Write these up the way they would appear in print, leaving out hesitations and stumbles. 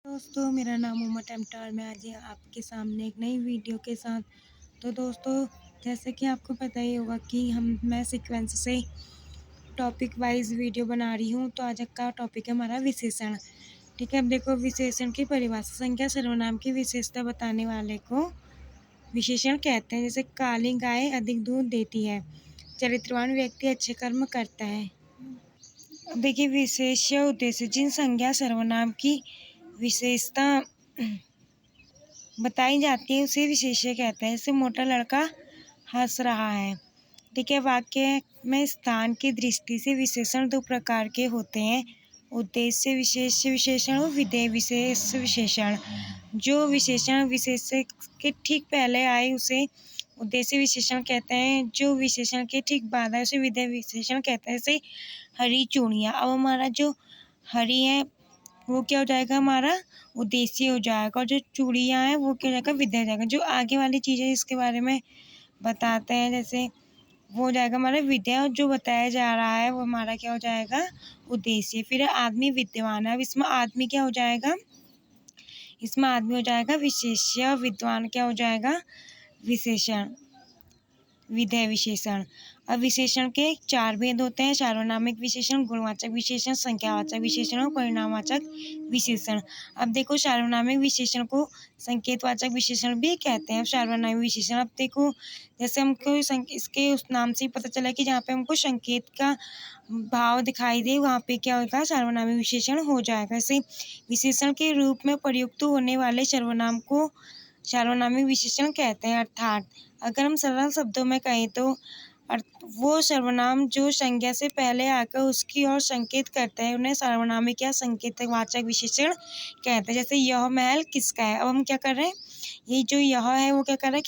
दोस्तों, मेरा नाम उमा टेम्पटा और मैं आज आपके सामने एक नई वीडियो के साथ। तो दोस्तों, जैसे कि आपको पता ही होगा कि मैं सीक्वेंस से टॉपिक वाइज वीडियो बना रही हूँ। तो आज का टॉपिक है हमारा विशेषण। ठीक है, अब देखो, विशेषण की परिभाषा। संज्ञा सर्वनाम की विशेषता बताने वाले को विशेषण कहते हैं। जैसे काली गाय अधिक दूध देती है, चरित्रवान व्यक्ति अच्छे कर्म करता है। अब देखिए, विशेष उद्देश्य। जिन संज्ञा सर्वनाम की विशेषता बताई जाती है उसे विशेष्य कहते हैं। जैसे मोटा लड़का हंस रहा है। ठीक है, वाक्य में स्थान की दृष्टि से विशेषण दो प्रकार के होते हैं, उद्देश्य विशेष विशेषण और विधेय विशेष विशेषण। जो विशेषण विशेष्य के ठीक पहले आए उसे उद्देश्य विशेषण कहते हैं, जो विशेषण के ठीक बाद आए उसे विधेय विशेषण कहते हैं। जैसे हरी चूड़ियाँ। अब हमारा जो हरी है वो क्या हो जाएगा, हमारा उद्देश्य हो जाएगा, और जो चूड़ियाँ हैं वो क्या हो जाएगा, विधेय हो जाएगा। जो आगे वाली चीज़ें इसके बारे में बताते हैं, जैसे वो हो जाएगा हमारा विधेय, और जो बताया जा रहा है वो हमारा क्या हो जाएगा, उद्देश्य। फिर आदमी विद्वान है। अब इसमें आदमी क्या हो जाएगा, इसमें आदमी हो जाएगा विशेष्य, विद्वान क्या हो जाएगा, विशेषण, विधेय विशेषण। अब विशेषण के चार भेद होते हैं, सार्वनामिक विशेषण, गुणवाचक विशेषण, संख्यावाचक विशेषण और परिणामवाचक विशेषण। अब देखो, सार्वनामिक विशेषण को संकेतवाचक विशेषण भी कहते हैं। सार्वनामिक विशेषण, अब देखो, जैसे हमको इसके उस नाम से ही पता चला कि जहाँ पे हमको संकेत का भाव दिखाई दे वहाँ पे क्या होगा, सार्वनामिक विशेषण हो जाएगा। जैसे विशेषण के रूप में प्रयुक्त होने वाले सर्वनाम को सार्वनामिक विशेषण कहते हैं। अर्थात अगर हम सरल शब्दों में कहें तो वो सर्वनाम जो संज्ञा से पहले आकर उसकी ओर संकेत करते हैं उन्हें सार्वनामिक या संकेतवाचक विशेषण कहते हैं। जैसे यह महल किसका है। अब हम क्या कर रहे हैं, ये जो यह है वो क्या कर रहा है,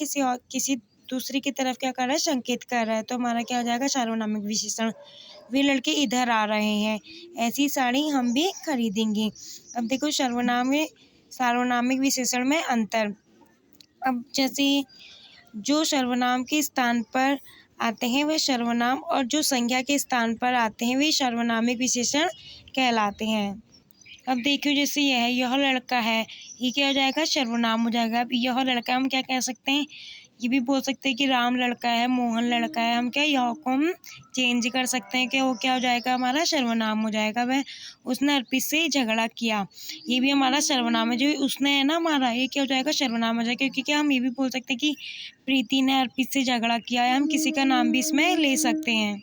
किसी दूसरी की तरफ क्या कर रहा है, संकेत कर रहा है, तो हमारा क्या हो जाएगा, सार्वनामिक विशेषण। वे लड़के इधर आ रहे हैं, ऐसी साड़ी हम भी खरीदेंगे। अब देखो, सार्वनामिक विशेषण में अंतर। अब जैसे जो सर्वनाम के स्थान पर आते हैं वे सर्वनाम, और जो संज्ञा के स्थान पर आते हैं वे सार्वनामिक विशेषण कहलाते हैं। अब देखिए, जैसे यह लड़का है, ये क्या हो जाएगा, सर्वनाम हो जाएगा। अब यह लड़का हम क्या कह सकते हैं, ये भी बोल सकते हैं कि राम लड़का है, मोहन लड़का है। हम क्या यह को हम चेंज कर सकते हैं कि वो क्या हो जाएगा, हमारा सर्वनाम हो जाएगा। वह उसने अर्पित से झगड़ा किया, ये भी हमारा सर्वनाम है। जो उसने है ना हमारा, ये क्या हो जाएगा, सर्वनाम हो जाएगा। क्योंकि क्या हम ये भी बोल सकते हैं कि प्रीति ने अर्पित से झगड़ा किया है, हम किसी का नाम भी इसमें ले सकते हैं।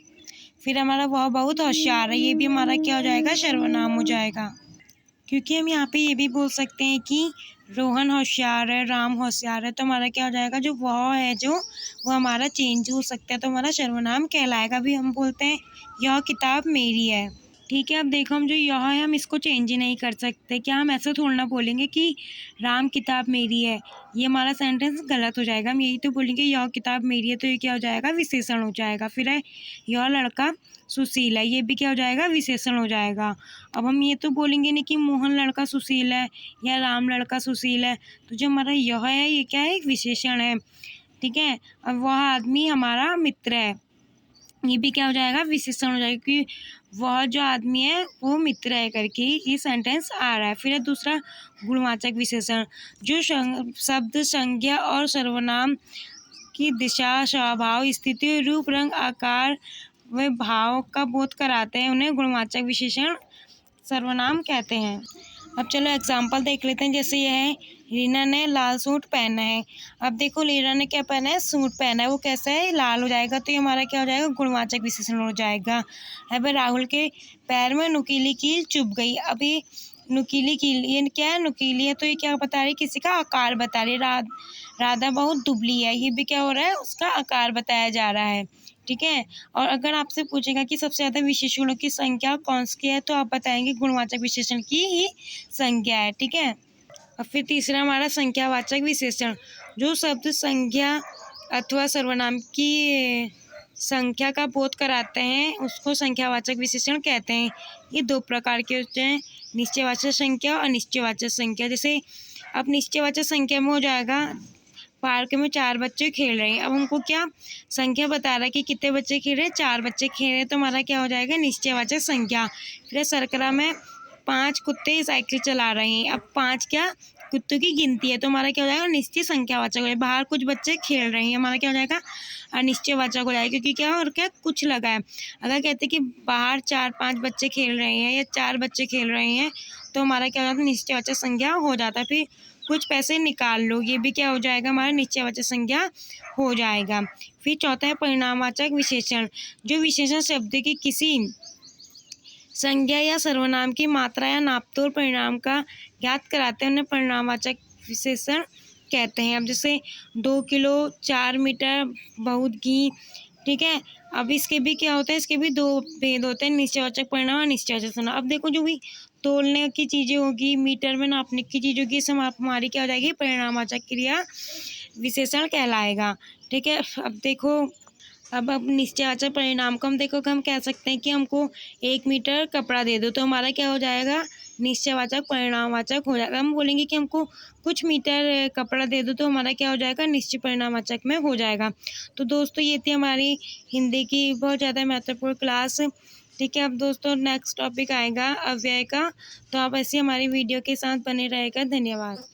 फिर हमारा वह बहुत होशियार है, ये भी हमारा क्या हो जाएगा, सर्वनाम हो जाएगा। क्योंकि हम यहाँ पे ये भी बोल सकते हैं कि रोहन होशियार है, राम होशियार है, तो हमारा क्या हो जाएगा, जो वह है जो वो हमारा चेंज हो सकता है, तो हमारा सर्वनाम कहलाएगा। भी हम बोलते हैं यह किताब मेरी है। ठीक है, अब देखो, हम जो यह है हम इसको चेंज ही नहीं कर सकते। क्या हम ऐसा थोड़ा ना बोलेंगे कि राम किताब मेरी है, ये हमारा सेंटेंस गलत हो जाएगा। हम यही तो बोलेंगे यह किताब मेरी है, तो ये क्या हो जाएगा, विशेषण हो जाएगा। फिर है यह लड़का सुशील है, ये भी क्या हो जाएगा, विशेषण हो जाएगा। अब हम ये तो बोलेंगे नहीं कि मोहन लड़का सुशील है या राम लड़का सुशील है, तो जो हमारा यह है ये क्या है, एक विशेषण है। ठीक है, अब वह आदमी हमारा मित्र है, ये भी क्या हो जाएगा, विशेषण हो जाएगा, क्योंकि वह जो आदमी है वो मित्र है करके ये सेंटेंस आ रहा है। फिर है दूसरा गुणवाचक विशेषण, जो शब्द, संज्ञा और सर्वनाम की दिशा, स्वभाव, स्थिति, रूप, रंग, आकार व भाव का बोध कराते हैं उन्हें गुणवाचक विशेषण सर्वनाम कहते हैं। अब चलो एग्जाम्पल देख लेते हैं। जैसे यह है, रीना ने लाल सूट पहना है। अब देखो, रीना ने क्या पहना है, सूट पहना है, वो कैसा है, लाल हो जाएगा, तो ये हमारा क्या हो जाएगा, गुणवाचक विशेषण हो जाएगा। अब राहुल के पैर में नुकीली कील चुभ गई। अभी नुकीली कील ये क्या है, नुकीली है, तो ये क्या बता रही है, किसी का आकार बता रही है। राधा बहुत दुबली है, ये भी क्या हो रहा है, उसका आकार बताया जा रहा है। ठीक है, और अगर आपसे पूछेगा कि सबसे ज़्यादा विशेषणों की संख्या कौन सी है, तो आप बताएंगे गुणवाचक विशेषण की ही संख्या है। ठीक है, और फिर तीसरा हमारा संख्यावाचक विशेषण, जो शब्द, संज्ञा अथवा सर्वनाम की संख्या का बोध कराते हैं उसको संख्यावाचक विशेषण कहते हैं। ये दो प्रकार के होते हैं, निश्चयवाचक संख्या और अनिश्चयवाचक संख्या। जैसे अब निश्चयवाचक संख्या में हो जाएगा, पार्क में 4 बच्चे खेल रहे हैं। अब हमको क्या संख्या बता रहा है कि कितने बच्चे खेल रहे हैं, 4 बच्चे खेल रहे हैं, तो हमारा क्या हो जाएगा, निश्चयवाचक संख्या। फिर शर्करा में 5 कुत्ते साइकिल चला रहे हैं। अब 5 क्या कुत्तों की गिनती है, तो हमारा क्या हो जाएगा, निश्चित संख्यावाचक हो जाएगा। बाहर कुछ बच्चे खेल रहे हैं, हमारा क्या हो जाएगा, अनिश्चयवाचक हो जाएगा, क्योंकि क्या और क्या कुछ लगा है। अगर कहते हैं कि बाहर 4-5 बच्चे खेल रहे हैं या 4 बच्चे खेल रहे हैं, तो हमारा क्या हो जाता है, निश्चयवाचक संज्ञा हो जाता है। फिर कुछ पैसे निकाल लो, ये भी क्या हो जाएगा, हमारा निश्चयवाचक संज्ञा हो जाएगा। फिर चौथा है परिणामवाचक विशेषण। जो विशेषण शब्द की किसी संज्ञा या सर्वनाम की मात्रा या नापतोल परिणाम का ज्ञात कराते हैं, उन्हें परिणामवाचक विशेषण कहते हैं। अब जैसे 2 किलो, 4 मीटर, बहुत घी, ठीक है। अब इसके भी क्या होता है, इसके भी 2 भेद होते हैं, निश्चयवाचक परिणाम और निश्चयवाचक सर्वनाम। अब देखो, जो भी तोलने की चीज़ें होगी, मीटर में नापने की चीज़ होगी, सब हमारी क्या हो जाएगी, परिणामवाचक क्रिया विशेषण कहलाएगा, ठीक है। अब देखो, अब निश्चयवाचक परिणाम को हम देखो कि हम कह सकते हैं कि हमको 1 मीटर कपड़ा दे दो, तो हमारा क्या हो जाएगा, निश्चयवाचक परिणामवाचक हो जाएगा। हम बोलेंगे कि हमको कुछ मीटर कपड़ा दे दो, तो हमारा क्या हो जाएगा, निश्चित परिणामवाचक में हो जाएगा। तो दोस्तों, ये थी हमारी हिंदी की बहुत ज़्यादा महत्वपूर्ण क्लास, ठीक है। अब दोस्तों, नेक्स्ट टॉपिक आएगा अव्यय का, तो आप ऐसे हमारी वीडियो के साथ बने रहेगा। धन्यवाद।